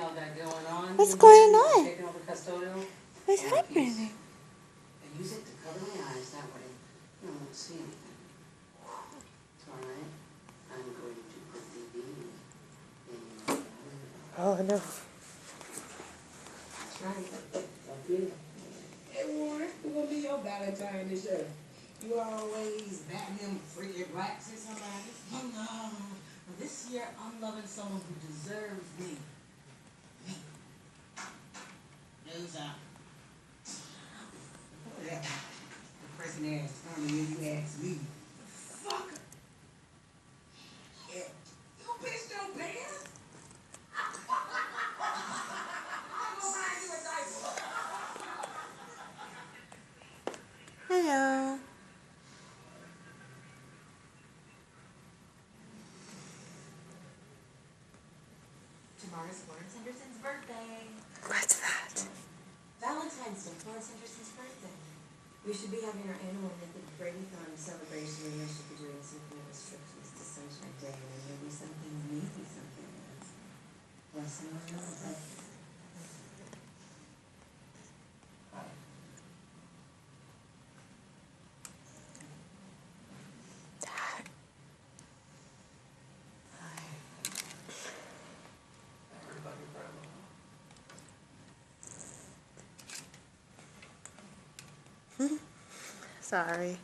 all that going on. What's going on? Taking over custodial. What's happening? I use it to cover my eyes. That way, I won't see anything. It's all right. I'm going to put the beanie in your eye. Oh no. That's right. Okay. Hey Warren, who gonna be your Valentine this year? You always batting them freaking blacks or somebody? Oh no. This year I'm loving someone who deserves me. Me. Nose out. Oh yeah. The person asked earlier, you asked me. Fuck. Yeah. You bitch don't pay us. I'm gonna buy you a diaper. Hello. Tomorrow's Florence Henderson's birthday. What's that? Valentine's Day, Florence Henderson's birthday. We should be having our annual Mythic Freyja celebration, and I should be doing something of restrictions to Sunshine Day, and then maybe something else. Blessing on us. Sorry.